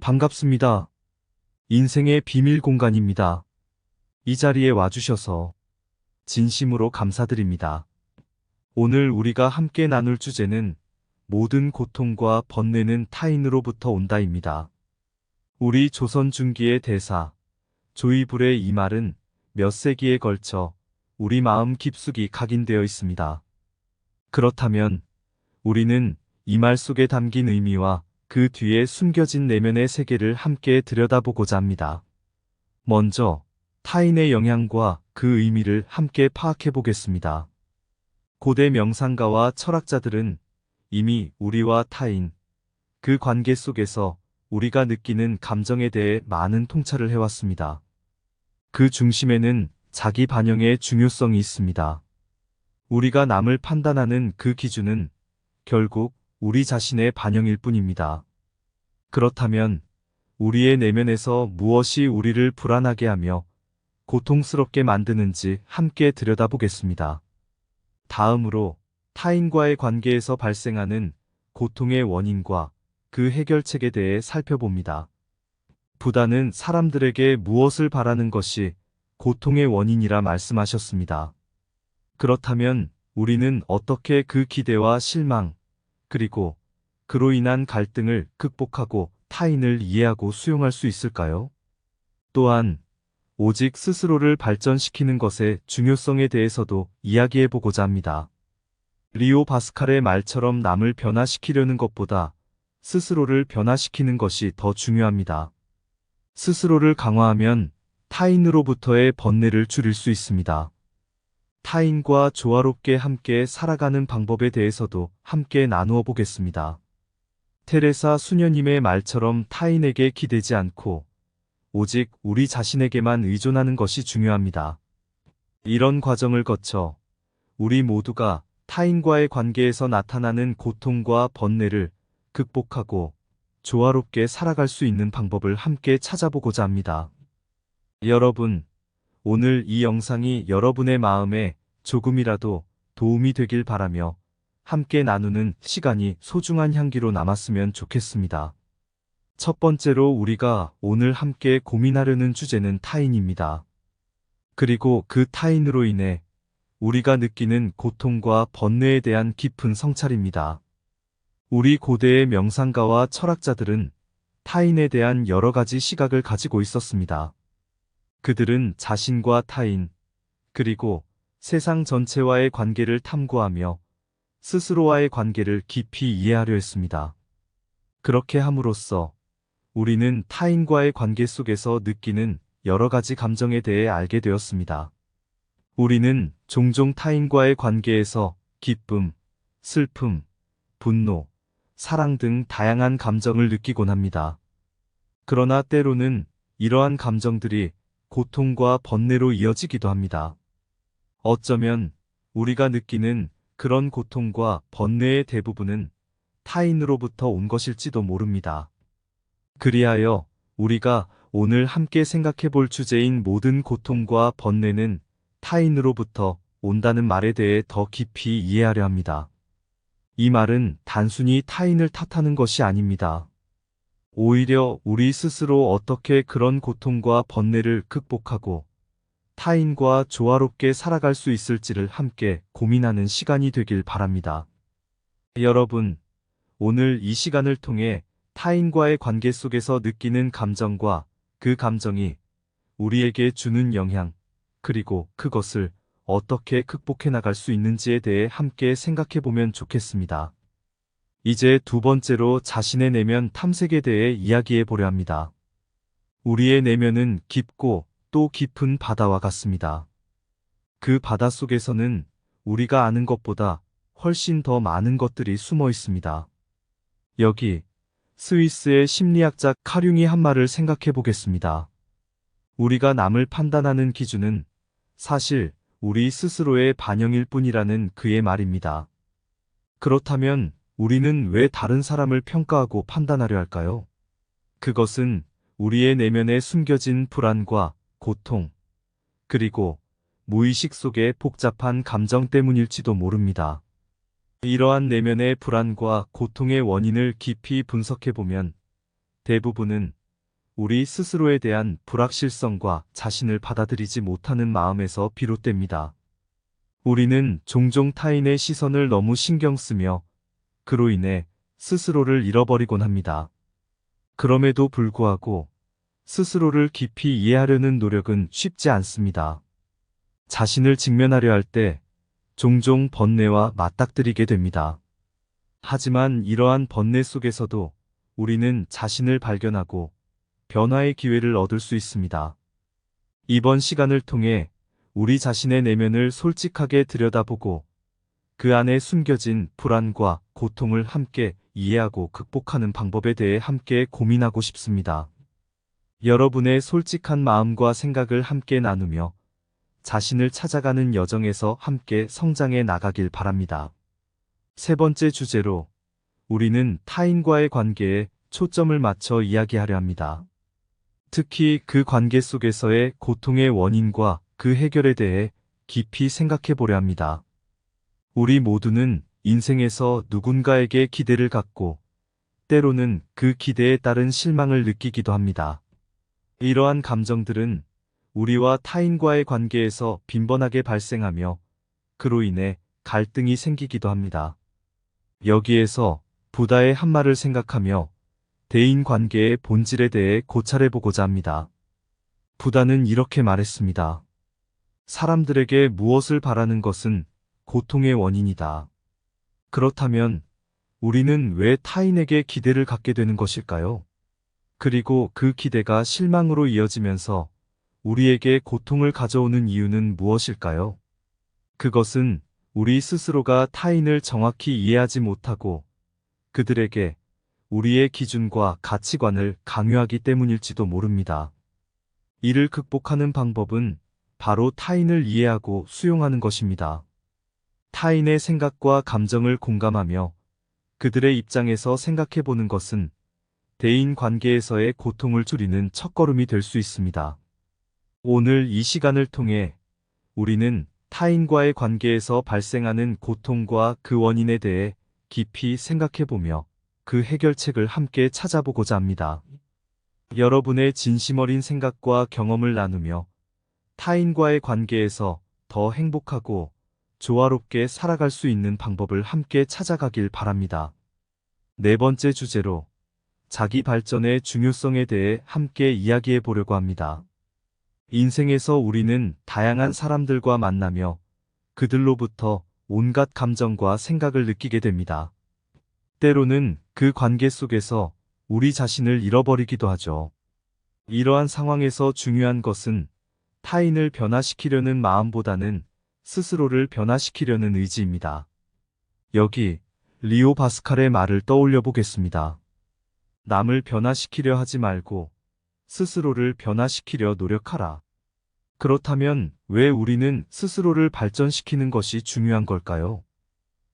반갑습니다. 인생의 비밀 공간입니다. 이 자리에 와주셔서 진심으로 감사드립니다. 오늘 우리가 함께 나눌 주제는 모든 고통과 번뇌는 타인으로부터 온다입니다. 우리 조선 중기의 대사 조이불의 이 말은 몇 세기에 걸쳐 우리 마음 깊숙이 각인되어 있습니다. 그렇다면 우리는 이 말 속에 담긴 의미와 그 뒤에 숨겨진 내면의 세계를 함께 들여다보고자 합니다. 먼저 타인의 영향과 그 의미를 함께 파악해 보겠습니다. 고대 명상가와 철학자들은 이미 우리와 타인, 그 관계 속에서 우리가 느끼는 감정에 대해 많은 통찰을 해왔습니다. 그 중심에는 자기 반영의 중요성이 있습니다. 우리가 남을 판단하는 그 기준은 결국 우리 자신의 반영일 뿐입니다. 그렇다면 우리의 내면에서 무엇이 우리를 불안하게 하며 고통스럽게 만드는지 함께 들여다보겠습니다. 다음으로 타인과의 관계에서 발생하는 고통의 원인과 그 해결책에 대해 살펴봅니다. 부다는 사람들에게 무엇을 바라는 것이 고통의 원인이라 말씀하셨습니다. 그렇다면 우리는 어떻게 그 기대와 실망, 그리고 그로 인한 갈등을 극복하고 타인을 이해하고 수용할 수 있을까요? 또한 오직 스스로를 발전시키는 것의 중요성에 대해서도 이야기해 보고자 합니다. 리오 바스칼의 말처럼 남을 변화시키려는 것보다 스스로를 변화시키는 것이 더 중요합니다. 스스로를 강화하면 타인으로부터의 번뇌를 줄일 수 있습니다. 타인과 조화롭게 함께 살아가는 방법에 대해서도 함께 나누어 보겠습니다. 테레사 수녀님의 말처럼 타인에게 기대지 않고 오직 우리 자신에게만 의존하는 것이 중요합니다. 이런 과정을 거쳐 우리 모두가 타인과의 관계에서 나타나는 고통과 번뇌를 극복하고 조화롭게 살아갈 수 있는 방법을 함께 찾아보고자 합니다. 여러분, 오늘 이 영상이 여러분의 마음에 조금이라도 도움이 되길 바라며 함께 나누는 시간이 소중한 향기로 남았으면 좋겠습니다. 첫 번째로 우리가 오늘 함께 고민하려는 주제는 타인입니다. 그리고 그 타인으로 인해 우리가 느끼는 고통과 번뇌에 대한 깊은 성찰입니다. 우리 고대의 명상가와 철학자들은 타인에 대한 여러 가지 시각을 가지고 있었습니다. 그들은 자신과 타인, 그리고 세상 전체와의 관계를 탐구하며 스스로와의 관계를 깊이 이해하려 했습니다. 그렇게 함으로써 우리는 타인과의 관계 속에서 느끼는 여러 가지 감정에 대해 알게 되었습니다. 우리는 종종 타인과의 관계에서 기쁨, 슬픔, 분노, 사랑 등 다양한 감정을 느끼곤 합니다. 그러나 때로는 이러한 감정들이 고통과 번뇌로 이어지기도 합니다. 어쩌면 우리가 느끼는 그런 고통과 번뇌의 대부분은 타인으로부터 온 것일지도 모릅니다. 그리하여 우리가 오늘 함께 생각해 볼 주제인 모든 고통과 번뇌는 타인으로부터 온다는 말에 대해 더 깊이 이해하려 합니다. 이 말은 단순히 타인을 탓하는 것이 아닙니다. 오히려 우리 스스로 어떻게 그런 고통과 번뇌를 극복하고 타인과 조화롭게 살아갈 수 있을지를 함께 고민하는 시간이 되길 바랍니다. 여러분, 오늘 이 시간을 통해 타인과의 관계 속에서 느끼는 감정과 그 감정이 우리에게 주는 영향, 그리고 그것을 어떻게 극복해 나갈 수 있는지에 대해 함께 생각해 보면 좋겠습니다. 이제 두 번째로 자신의 내면 탐색에 대해 이야기해 보려 합니다. 우리의 내면은 깊고 또 깊은 바다와 같습니다. 그 바다 속에서는 우리가 아는 것보다 훨씬 더 많은 것들이 숨어 있습니다. 여기 스위스의 심리학자 카융이 한 말을 생각해 보겠습니다. 우리가 남을 판단하는 기준은 사실 우리 스스로의 반영일 뿐이라는 그의 말입니다. 그렇다면 우리는 왜 다른 사람을 평가하고 판단하려 할까요? 그것은 우리의 내면에 숨겨진 불안과 고통, 그리고 무의식 속의 복잡한 감정 때문일지도 모릅니다. 이러한 내면의 불안과 고통의 원인을 깊이 분석해보면 대부분은 우리 스스로에 대한 불확실성과 자신을 받아들이지 못하는 마음에서 비롯됩니다. 우리는 종종 타인의 시선을 너무 신경 쓰며 그로 인해 스스로를 잃어버리곤 합니다. 그럼에도 불구하고 스스로를 깊이 이해하려는 노력은 쉽지 않습니다. 자신을 직면하려 할 때 종종 번뇌와 맞닥뜨리게 됩니다. 하지만 이러한 번뇌 속에서도 우리는 자신을 발견하고 변화의 기회를 얻을 수 있습니다. 이번 시간을 통해 우리 자신의 내면을 솔직하게 들여다보고 그 안에 숨겨진 불안과 고통을 함께 이해하고 극복하는 방법에 대해 함께 고민하고 싶습니다. 여러분의 솔직한 마음과 생각을 함께 나누며 자신을 찾아가는 여정에서 함께 성장해 나가길 바랍니다. 세 번째 주제로 우리는 타인과의 관계에 초점을 맞춰 이야기하려 합니다. 특히 그 관계 속에서의 고통의 원인과 그 해결에 대해 깊이 생각해 보려 합니다. 우리 모두는 인생에서 누군가에게 기대를 갖고 때로는 그 기대에 따른 실망을 느끼기도 합니다. 이러한 감정들은 우리와 타인과의 관계에서 빈번하게 발생하며 그로 인해 갈등이 생기기도 합니다. 여기에서 부다의 한 말을 생각하며 대인 관계의 본질에 대해 고찰해 보고자 합니다. 부다는 이렇게 말했습니다. 사람들에게 무엇을 바라는 것은 고통의 원인이다. 그렇다면 우리는 왜 타인에게 기대를 갖게 되는 것일까요? 그리고 그 기대가 실망으로 이어지면서 우리에게 고통을 가져오는 이유는 무엇일까요? 그것은 우리 스스로가 타인을 정확히 이해하지 못하고 그들에게 우리의 기준과 가치관을 강요하기 때문일지도 모릅니다. 이를 극복하는 방법은 바로 타인을 이해하고 수용하는 것입니다. 타인의 생각과 감정을 공감하며 그들의 입장에서 생각해 보는 것은 대인 관계에서의 고통을 줄이는 첫걸음이 될 수 있습니다. 오늘 이 시간을 통해 우리는 타인과의 관계에서 발생하는 고통과 그 원인에 대해 깊이 생각해 보며 그 해결책을 함께 찾아보고자 합니다. 여러분의 진심 어린 생각과 경험을 나누며 타인과의 관계에서 더 행복하고 조화롭게 살아갈 수 있는 방법을 함께 찾아가길 바랍니다. 네 번째 주제로 자기 발전의 중요성에 대해 함께 이야기해 보려고 합니다. 인생에서 우리는 다양한 사람들과 만나며 그들로부터 온갖 감정과 생각을 느끼게 됩니다. 때로는 그 관계 속에서 우리 자신을 잃어버리기도 하죠. 이러한 상황에서 중요한 것은 타인을 변화시키려는 마음보다는 스스로를 변화시키려는 의지입니다. 여기 리오 바스칼의 말을 떠올려 보겠습니다. 남을 변화시키려 하지 말고 스스로를 변화시키려 노력하라. 그렇다면 왜 우리는 스스로를 발전시키는 것이 중요한 걸까요?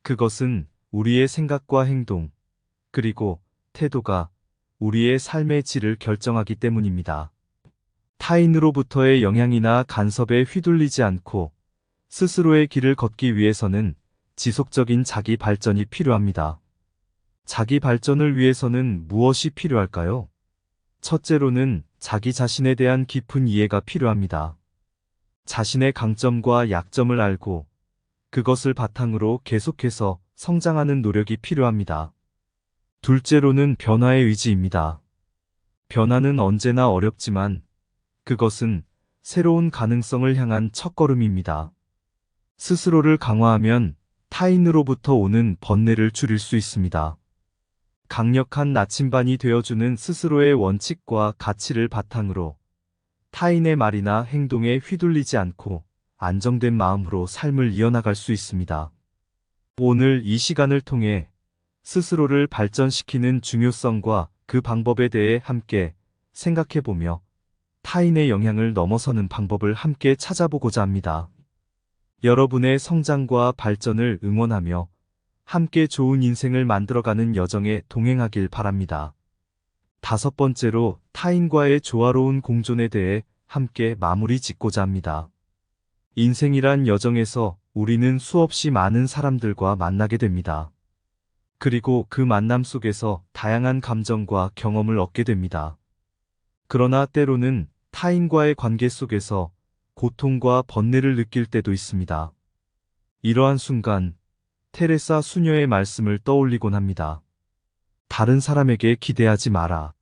그것은 우리의 생각과 행동, 그리고 태도가 우리의 삶의 질을 결정하기 때문입니다. 타인으로부터의 영향이나 간섭에 휘둘리지 않고 스스로의 길을 걷기 위해서는 지속적인 자기 발전이 필요합니다. 자기 발전을 위해서는 무엇이 필요할까요? 첫째로는 자기 자신에 대한 깊은 이해가 필요합니다. 자신의 강점과 약점을 알고 그것을 바탕으로 계속해서 성장하는 노력이 필요합니다. 둘째로는 변화의 의지입니다. 변화는 언제나 어렵지만 그것은 새로운 가능성을 향한 첫걸음입니다. 스스로를 강화하면 타인으로부터 오는 번뇌를 줄일 수 있습니다. 강력한 나침반이 되어주는 스스로의 원칙과 가치를 바탕으로 타인의 말이나 행동에 휘둘리지 않고 안정된 마음으로 삶을 이어나갈 수 있습니다. 오늘 이 시간을 통해 스스로를 발전시키는 중요성과 그 방법에 대해 함께 생각해보며 타인의 영향을 넘어서는 방법을 함께 찾아보고자 합니다. 여러분의 성장과 발전을 응원하며 함께 좋은 인생을 만들어가는 여정에 동행하길 바랍니다. 다섯 번째로 타인과의 조화로운 공존에 대해 함께 마무리 짓고자 합니다. 인생이란 여정에서 우리는 수없이 많은 사람들과 만나게 됩니다. 그리고 그 만남 속에서 다양한 감정과 경험을 얻게 됩니다. 그러나 때로는 타인과의 관계 속에서 고통과 번뇌를 느낄 때도 있습니다. 이러한 순간 테레사 수녀의 말씀을 떠올리곤 합니다. 다른 사람에게 기대하지 마라.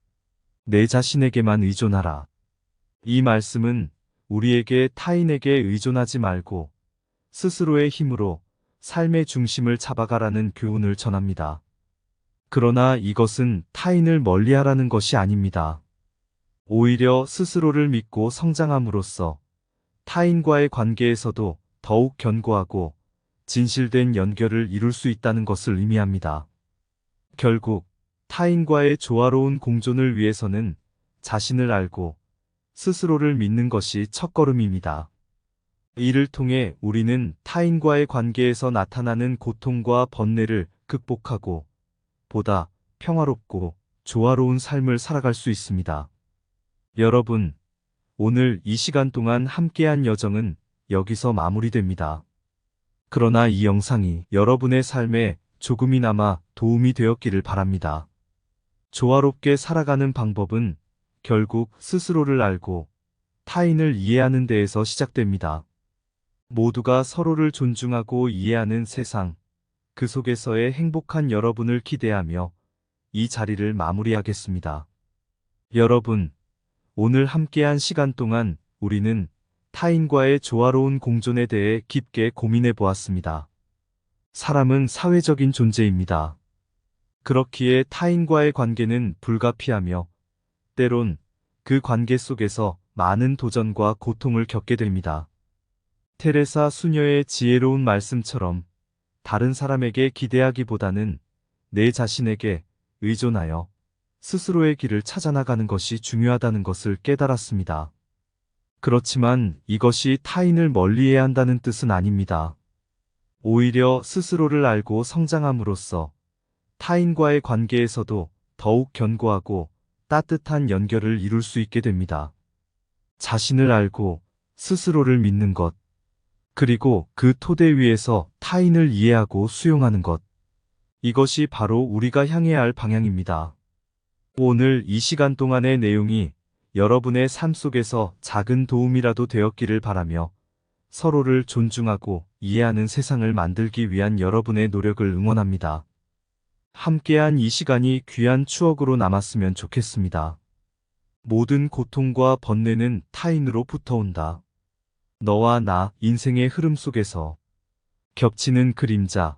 내 자신에게만 의존하라. 이 말씀은 우리에게 타인에게 의존하지 말고 스스로의 힘으로 삶의 중심을 잡아가라는 교훈을 전합니다. 그러나 이것은 타인을 멀리하라는 것이 아닙니다. 오히려 스스로를 믿고 성장함으로써 타인과의 관계에서도 더욱 견고하고 진실된 연결을 이룰 수 있다는 것을 의미합니다. 결국 타인과의 조화로운 공존을 위해서는 자신을 알고 스스로를 믿는 것이 첫걸음입니다. 이를 통해 우리는 타인과의 관계에서 나타나는 고통과 번뇌를 극복하고 보다 평화롭고 조화로운 삶을 살아갈 수 있습니다. 여러분, 오늘 이 시간 동안 함께한 여정은 여기서 마무리됩니다. 그러나 이 영상이 여러분의 삶에 조금이나마 도움이 되었기를 바랍니다. 조화롭게 살아가는 방법은 결국 스스로를 알고 타인을 이해하는 데에서 시작됩니다. 모두가 서로를 존중하고 이해하는 세상, 그 속에서의 행복한 여러분을 기대하며 이 자리를 마무리하겠습니다. 여러분, 오늘 함께한 시간 동안 우리는 타인과의 조화로운 공존에 대해 깊게 고민해 보았습니다. 사람은 사회적인 존재입니다. 그렇기에 타인과의 관계는 불가피하며 때론 그 관계 속에서 많은 도전과 고통을 겪게 됩니다. 테레사 수녀의 지혜로운 말씀처럼 다른 사람에게 기대하기보다는 내 자신에게 의존하여 스스로의 길을 찾아나가는 것이 중요하다는 것을 깨달았습니다. 그렇지만 이것이 타인을 멀리해야 한다는 뜻은 아닙니다. 오히려 스스로를 알고 성장함으로써 타인과의 관계에서도 더욱 견고하고 따뜻한 연결을 이룰 수 있게 됩니다. 자신을 알고 스스로를 믿는 것, 그리고 그 토대 위에서 타인을 이해하고 수용하는 것. 이것이 바로 우리가 향해야 할 방향입니다. 오늘 이 시간 동안의 내용이 여러분의 삶 속에서 작은 도움이라도 되었기를 바라며 서로를 존중하고 이해하는 세상을 만들기 위한 여러분의 노력을 응원합니다. 함께한 이 시간이 귀한 추억으로 남았으면 좋겠습니다. 모든 고통과 번뇌는 타인으로부터 온다. 너와 나 인생의 흐름 속에서 겹치는 그림자,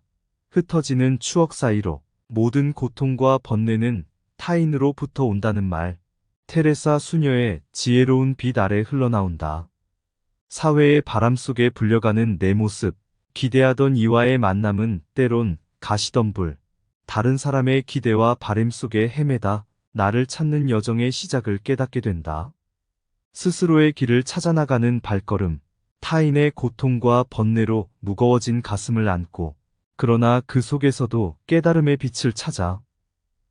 흩어지는 추억 사이로 모든 고통과 번뇌는 타인으로부터 온다는 말, 테레사 수녀의 지혜로운 빛 아래 흘러나온다. 사회의 바람 속에 불려가는 내 모습, 기대하던 이와의 만남은 때론 가시덤불, 다른 사람의 기대와 바램 속에 헤매다 나를 찾는 여정의 시작을 깨닫게 된다. 스스로의 길을 찾아나가는 발걸음, 타인의 고통과 번뇌로 무거워진 가슴을 안고, 그러나 그 속에서도 깨달음의 빛을 찾아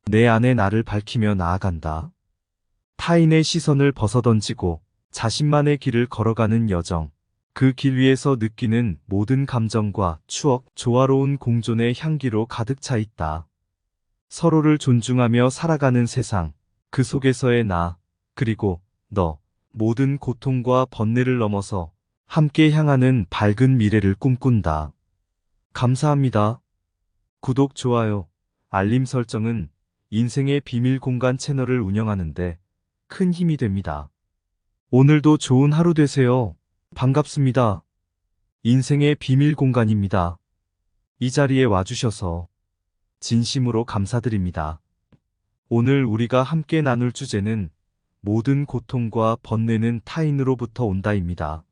내 안의 나를 밝히며 나아간다. 타인의 시선을 벗어던지고 자신만의 길을 걸어가는 여정, 그 길 위에서 느끼는 모든 감정과 추억, 조화로운 공존의 향기로 가득 차 있다. 서로를 존중하며 살아가는 세상, 그 속에서의 나, 그리고 너, 모든 고통과 번뇌를 넘어서 함께 향하는 밝은 미래를 꿈꾼다. 감사합니다. 구독, 좋아요, 알림 설정은 인생의 비밀 공간 채널을 운영하는데 큰 힘이 됩니다. 오늘도 좋은 하루 되세요. 반갑습니다. 인생의 비밀 공간입니다. 이 자리에 와주셔서 진심으로 감사드립니다. 오늘 우리가 함께 나눌 주제는 모든 고통과 번뇌는 타인으로부터 온다입니다.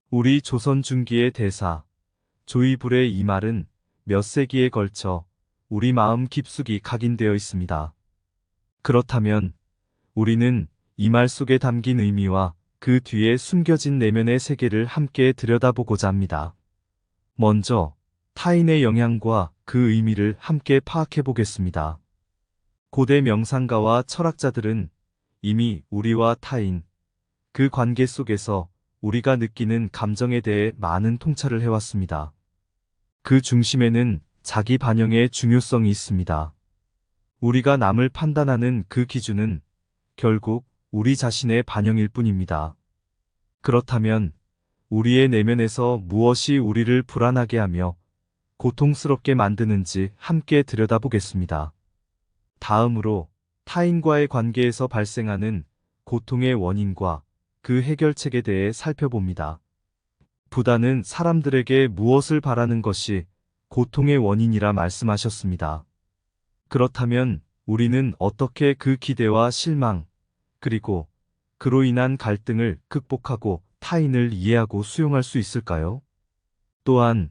우리 조선 중기의 대사 조이불의 이 말은 몇 세기에 걸쳐 우리 마음 깊숙이 각인되어 있습니다. 그렇다면 우리는 이 말 속에 담긴 의미와 그 뒤에 숨겨진 내면의 세계를 함께 들여다보고자 합니다. 먼저 타인의 영향과 그 의미를 함께 파악해 보겠습니다. 고대 명상가와 철학자들은 이미 우리와 타인, 그 관계 속에서 우리가 느끼는 감정에 대해 많은 통찰을 해왔습니다. 그 중심에는 자기 반영의 중요성이 있습니다. 우리가 남을 판단하는 그 기준은 결국 우리 자신의 반영일 뿐입니다. 그렇다면 우리의 내면에서 무엇이 우리를 불안하게 하며 고통스럽게 만드는지 함께 들여다보겠습니다. 다음으로 타인과의 관계에서 발생하는 고통의 원인과 그 해결책에 대해 살펴봅니다. 부다는 사람들에게 무엇을 바라는 것이 고통의 원인이라 말씀하셨습니다. 그렇다면 우리는 어떻게 그 기대와 실망, 그리고 그로 인한 갈등을 극복하고 타인을 이해하고 수용할 수 있을까요? 또한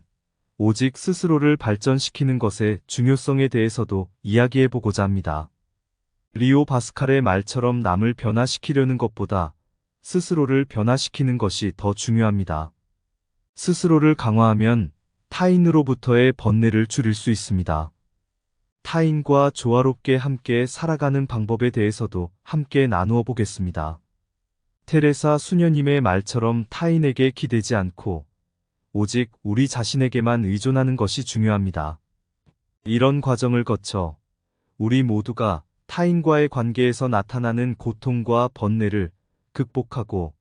오직 스스로를 발전시키는 것의 중요성에 대해서도 이야기해 보고자 합니다. 리오 바스칼의 말처럼 남을 변화시키려는 것보다 스스로를 변화시키는 것이 더 중요합니다. 스스로를 강화하면 타인으로부터의 번뇌를 줄일 수 있습니다. 타인과 조화롭게 함께 살아가는 방법에 대해서도 함께 나누어 보겠습니다. 테레사 수녀님의 말처럼 타인에게 기대지 않고 오직 우리 자신에게만 의존하는 것이 중요합니다. 이런 과정을 거쳐 우리 모두가 타인과의 관계에서 나타나는 고통과 번뇌를 극복하고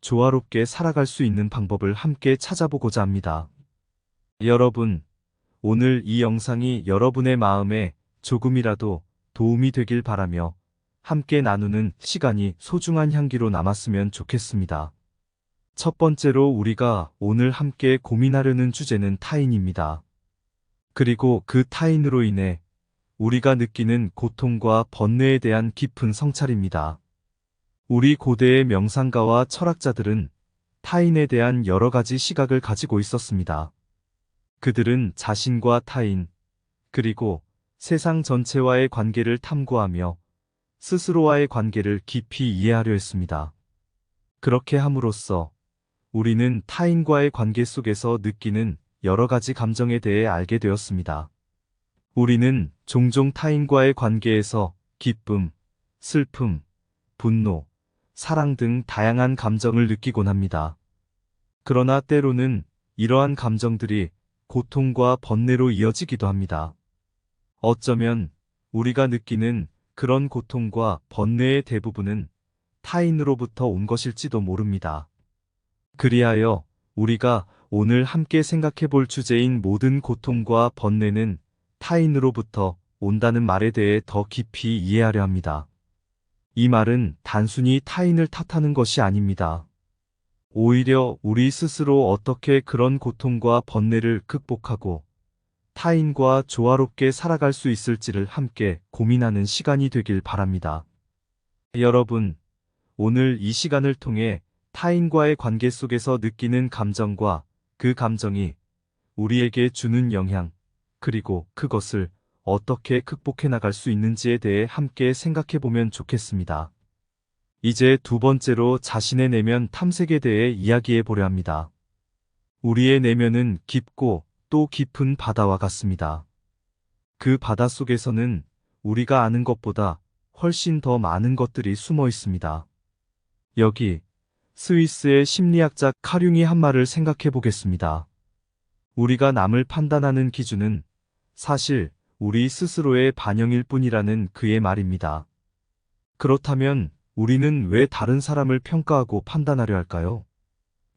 조화롭게 살아갈 수 있는 방법을 함께 찾아보고자 합니다. 여러분, 오늘 이 영상이 여러분의 마음에 조금이라도 도움이 되길 바라며 함께 나누는 시간이 소중한 향기로 남았으면 좋겠습니다. 첫 번째로 우리가 오늘 함께 고민하려는 주제는 타인입니다. 그리고 그 타인으로 인해 우리가 느끼는 고통과 번뇌에 대한 깊은 성찰입니다. 우리 고대의 명상가와 철학자들은 타인에 대한 여러 가지 시각을 가지고 있었습니다. 그들은 자신과 타인, 그리고 세상 전체와의 관계를 탐구하며 스스로와의 관계를 깊이 이해하려 했습니다. 그렇게 함으로써 우리는 타인과의 관계 속에서 느끼는 여러 가지 감정에 대해 알게 되었습니다. 우리는 종종 타인과의 관계에서 기쁨, 슬픔, 분노, 사랑 등 다양한 감정을 느끼곤 합니다. 그러나 때로는 이러한 감정들이 고통과 번뇌로 이어지기도 합니다. 어쩌면 우리가 느끼는 그런 고통과 번뇌의 대부분은 타인으로부터 온 것일지도 모릅니다. 그리하여 우리가 오늘 함께 생각해 볼 주제인 모든 고통과 번뇌는 타인으로부터 온다는 말에 대해 더 깊이 이해하려 합니다. 이 말은 단순히 타인을 탓하는 것이 아닙니다. 오히려 우리 스스로 어떻게 그런 고통과 번뇌를 극복하고 타인과 조화롭게 살아갈 수 있을지를 함께 고민하는 시간이 되길 바랍니다. 여러분, 오늘 이 시간을 통해 타인과의 관계 속에서 느끼는 감정과 그 감정이 우리에게 주는 영향, 그리고 그것을 어떻게 극복해 나갈 수 있는지에 대해 함께 생각해 보면 좋겠습니다. 이제 두 번째로 자신의 내면 탐색에 대해 이야기해 보려 합니다. 우리의 내면은 깊고 또 깊은 바다와 같습니다. 그 바다 속에서는 우리가 아는 것보다 훨씬 더 많은 것들이 숨어 있습니다. 여기 스위스의 심리학자 카융이 한 말을 생각해 보겠습니다. 우리가 남을 판단하는 기준은 사실 우리 스스로의 반영일 뿐이라는 그의 말입니다. 그렇다면 우리는 왜 다른 사람을 평가하고 판단하려 할까요?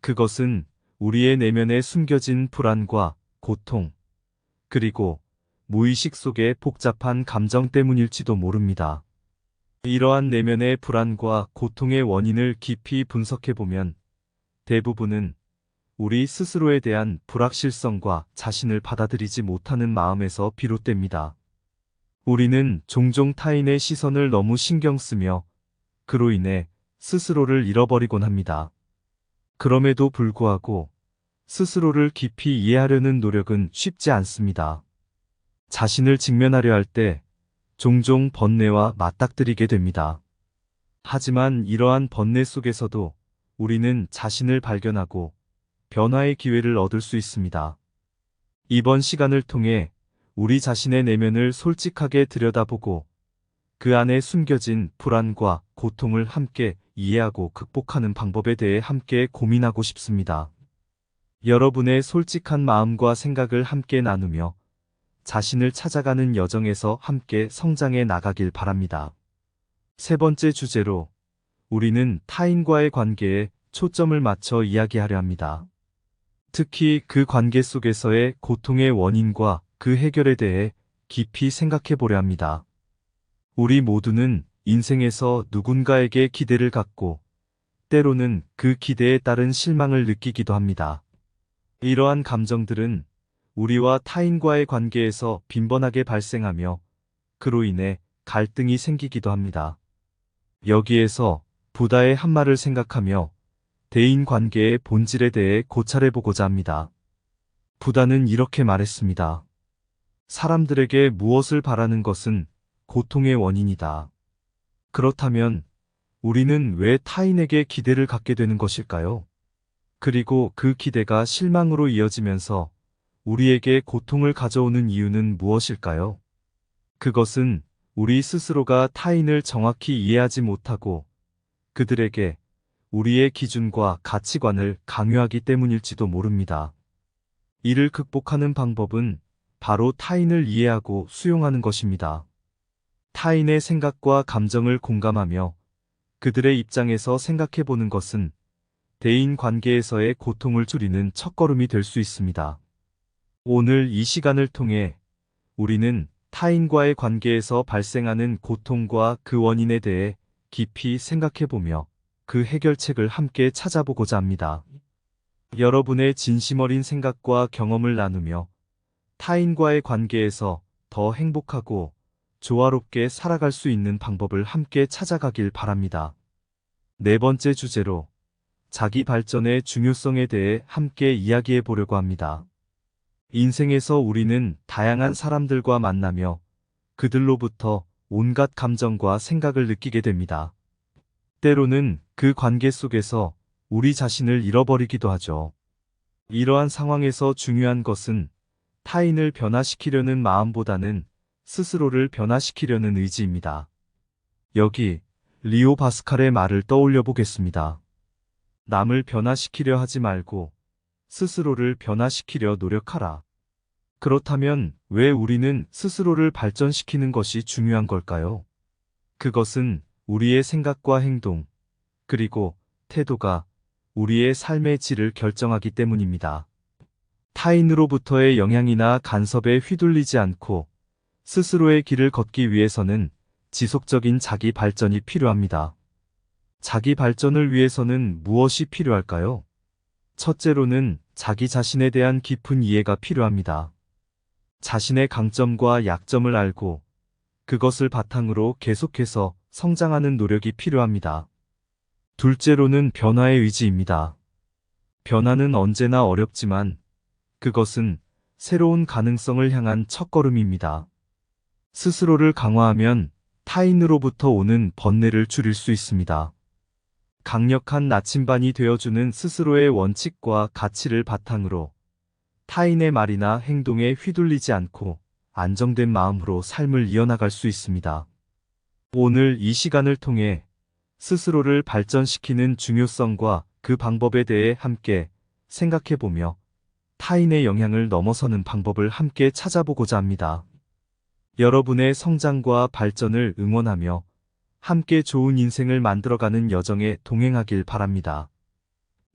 그것은 우리의 내면에 숨겨진 불안과 고통, 그리고 무의식 속의 복잡한 감정 때문일지도 모릅니다. 이러한 내면의 불안과 고통의 원인을 깊이 분석해보면 대부분은 우리 스스로에 대한 불확실성과 자신을 받아들이지 못하는 마음에서 비롯됩니다. 우리는 종종 타인의 시선을 너무 신경 쓰며 그로 인해 스스로를 잃어버리곤 합니다. 그럼에도 불구하고 스스로를 깊이 이해하려는 노력은 쉽지 않습니다. 자신을 직면하려 할 때 종종 번뇌와 맞닥뜨리게 됩니다. 하지만 이러한 번뇌 속에서도 우리는 자신을 발견하고 변화의 기회를 얻을 수 있습니다. 이번 시간을 통해 우리 자신의 내면을 솔직하게 들여다보고 그 안에 숨겨진 불안과 고통을 함께 이해하고 극복하는 방법에 대해 함께 고민하고 싶습니다. 여러분의 솔직한 마음과 생각을 함께 나누며 자신을 찾아가는 여정에서 함께 성장해 나가길 바랍니다. 세 번째 주제로 우리는 타인과의 관계에 초점을 맞춰 이야기하려 합니다. 특히 그 관계 속에서의 고통의 원인과 그 해결에 대해 깊이 생각해 보려 합니다. 우리 모두는 인생에서 누군가에게 기대를 갖고 때로는 그 기대에 따른 실망을 느끼기도 합니다. 이러한 감정들은 우리와 타인과의 관계에서 빈번하게 발생하며 그로 인해 갈등이 생기기도 합니다. 여기에서 부다의 한 말을 생각하며 대인 관계의 본질에 대해 고찰해 보고자 합니다. 부다는 이렇게 말했습니다. 사람들에게 무엇을 바라는 것은 고통의 원인이다. 그렇다면 우리는 왜 타인에게 기대를 갖게 되는 것일까요? 그리고 그 기대가 실망으로 이어지면서 우리에게 고통을 가져오는 이유는 무엇일까요? 그것은 우리 스스로가 타인을 정확히 이해하지 못하고 그들에게 우리의 기준과 가치관을 강요하기 때문일지도 모릅니다. 이를 극복하는 방법은 바로 타인을 이해하고 수용하는 것입니다. 타인의 생각과 감정을 공감하며 그들의 입장에서 생각해 보는 것은 대인 관계에서의 고통을 줄이는 첫걸음이 될 수 있습니다. 오늘 이 시간을 통해 우리는 타인과의 관계에서 발생하는 고통과 그 원인에 대해 깊이 생각해 보며 그 해결책을 함께 찾아보고자 합니다. 여러분의 진심 어린 생각과 경험을 나누며 타인과의 관계에서 더 행복하고 조화롭게 살아갈 수 있는 방법을 함께 찾아가길 바랍니다. 네 번째 주제로 자기 발전의 중요성에 대해 함께 이야기해 보려고 합니다. 인생에서 우리는 다양한 사람들과 만나며 그들로부터 온갖 감정과 생각을 느끼게 됩니다. 때로는 그 관계 속에서 우리 자신을 잃어버리기도 하죠. 이러한 상황에서 중요한 것은 타인을 변화시키려는 마음보다는 스스로를 변화시키려는 의지입니다. 여기 리오 바스칼의 말을 떠올려 보겠습니다. 남을 변화시키려 하지 말고 스스로를 변화시키려 노력하라. 그렇다면 왜 우리는 스스로를 발전시키는 것이 중요한 걸까요? 그것은 우리의 생각과 행동, 그리고 태도가 우리의 삶의 질을 결정하기 때문입니다. 타인으로부터의 영향이나 간섭에 휘둘리지 않고 스스로의 길을 걷기 위해서는 지속적인 자기 발전이 필요합니다. 자기 발전을 위해서는 무엇이 필요할까요? 첫째로는 자기 자신에 대한 깊은 이해가 필요합니다. 자신의 강점과 약점을 알고 그것을 바탕으로 계속해서 성장하는 노력이 필요합니다. 둘째로는 변화의 의지입니다. 변화는 언제나 어렵지만 그것은 새로운 가능성을 향한 첫걸음입니다. 스스로를 강화하면 타인으로부터 오는 번뇌를 줄일 수 있습니다. 강력한 나침반이 되어주는 스스로의 원칙과 가치를 바탕으로 타인의 말이나 행동에 휘둘리지 않고 안정된 마음으로 삶을 이어나갈 수 있습니다. 오늘 이 시간을 통해 스스로를 발전시키는 중요성과 그 방법에 대해 함께 생각해보며 타인의 영향을 넘어서는 방법을 함께 찾아보고자 합니다. 여러분의 성장과 발전을 응원하며 함께 좋은 인생을 만들어가는 여정에 동행하길 바랍니다.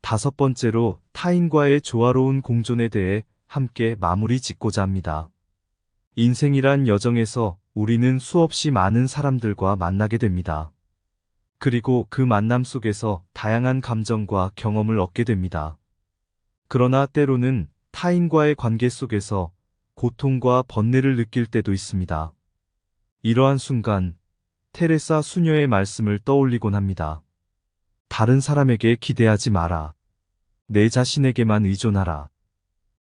다섯 번째로 타인과의 조화로운 공존에 대해 함께 마무리 짓고자 합니다. 인생이란 여정에서 우리는 수없이 많은 사람들과 만나게 됩니다. 그리고 그 만남 속에서 다양한 감정과 경험을 얻게 됩니다. 그러나 때로는 타인과의 관계 속에서 고통과 번뇌를 느낄 때도 있습니다. 이러한 순간 테레사 수녀의 말씀을 떠올리곤 합니다. 다른 사람에게 기대하지 마라. 내 자신에게만 의존하라.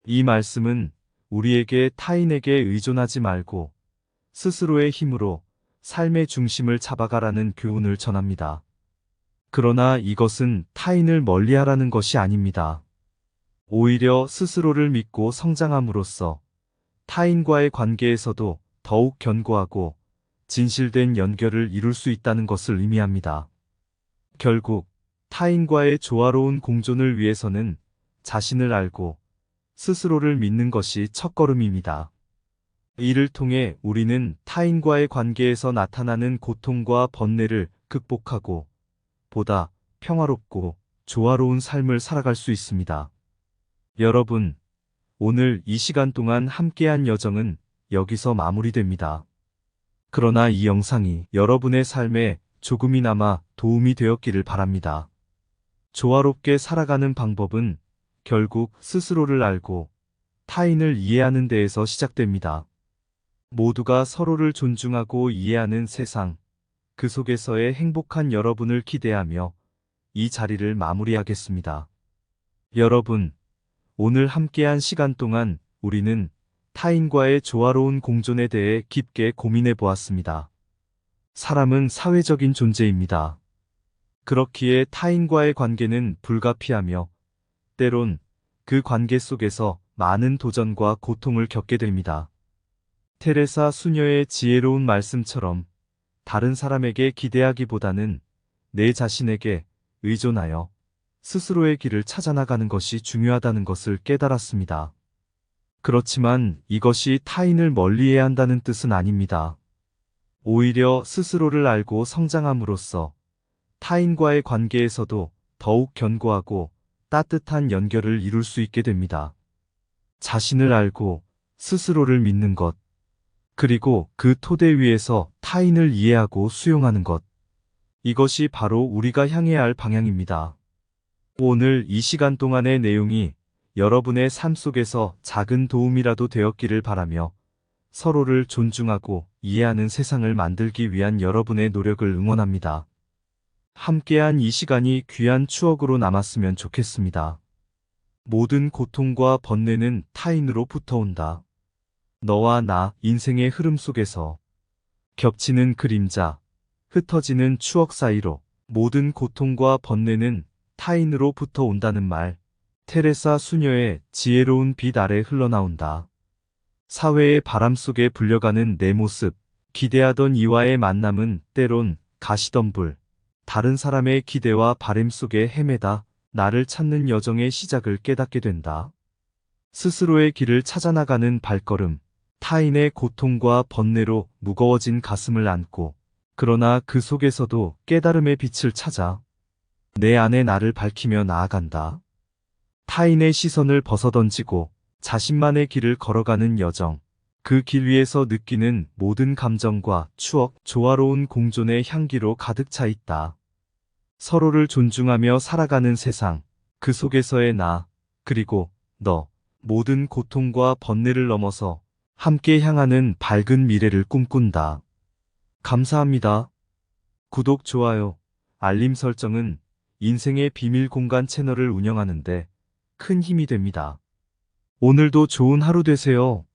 이 말씀은 우리에게 타인에게 의존하지 말고 스스로의 힘으로 삶의 중심을 잡아가라는 교훈을 전합니다. 그러나 이것은 타인을 멀리하라는 것이 아닙니다. 오히려 스스로를 믿고 성장함으로써 타인과의 관계에서도 더욱 견고하고 진실된 연결을 이룰 수 있다는 것을 의미합니다. 결국 타인과의 조화로운 공존을 위해서는 자신을 알고 스스로를 믿는 것이 첫걸음입니다. 이를 통해 우리는 타인과의 관계에서 나타나는 고통과 번뇌를 극복하고 보다 평화롭고 조화로운 삶을 살아갈 수 있습니다. 여러분, 오늘 이 시간 동안 함께한 여정은 여기서 마무리됩니다. 그러나 이 영상이 여러분의 삶에 조금이나마 도움이 되었기를 바랍니다. 조화롭게 살아가는 방법은 결국 스스로를 알고 타인을 이해하는 데에서 시작됩니다. 모두가 서로를 존중하고 이해하는 세상, 그 속에서의 행복한 여러분을 기대하며 이 자리를 마무리하겠습니다. 여러분, 오늘 함께한 시간 동안 우리는 타인과의 조화로운 공존에 대해 깊게 고민해 보았습니다. 사람은 사회적인 존재입니다. 그렇기에 타인과의 관계는 불가피하며 때론 그 관계 속에서 많은 도전과 고통을 겪게 됩니다. 테레사 수녀의 지혜로운 말씀처럼 다른 사람에게 기대하기보다는 내 자신에게 의존하여 스스로의 길을 찾아나가는 것이 중요하다는 것을 깨달았습니다. 그렇지만 이것이 타인을 멀리해야 한다는 뜻은 아닙니다. 오히려 스스로를 알고 성장함으로써 타인과의 관계에서도 더욱 견고하고 따뜻한 연결을 이룰 수 있게 됩니다. 자신을 알고 스스로를 믿는 것, 그리고 그 토대 위에서 타인을 이해하고 수용하는 것. 이것이 바로 우리가 향해야 할 방향입니다. 오늘 이 시간 동안의 내용이 여러분의 삶 속에서 작은 도움이라도 되었기를 바라며 서로를 존중하고 이해하는 세상을 만들기 위한 여러분의 노력을 응원합니다. 함께한 이 시간이 귀한 추억으로 남았으면 좋겠습니다. 모든 고통과 번뇌는 타인으로부터 온다. 너와 나 인생의 흐름 속에서 겹치는 그림자, 흩어지는 추억 사이로 모든 고통과 번뇌는 타인으로부터 온다는 말, 테레사 수녀의 지혜로운 빛 아래 흘러나온다. 사회의 바람 속에 불려가는 내 모습, 기대하던 이와의 만남은 때론 가시덤 불, 다른 사람의 기대와 바램 속에 헤매다 나를 찾는 여정의 시작을 깨닫게 된다. 스스로의 길을 찾아나가는 발걸음, 타인의 고통과 번뇌로 무거워진 가슴을 안고, 그러나 그 속에서도 깨달음의 빛을 찾아 내 안의 나를 밝히며 나아간다. 타인의 시선을 벗어던지고 자신만의 길을 걸어가는 여정, 그 길 위에서 느끼는 모든 감정과 추억, 조화로운 공존의 향기로 가득 차 있다. 서로를 존중하며 살아가는 세상, 그 속에서의 나, 그리고 너, 모든 고통과 번뇌를 넘어서 함께 향하는 밝은 미래를 꿈꾼다. 감사합니다. 구독, 좋아요, 알림 설정은 인생의 비밀 공간 채널을 운영하는데 큰 힘이 됩니다. 오늘도 좋은 하루 되세요.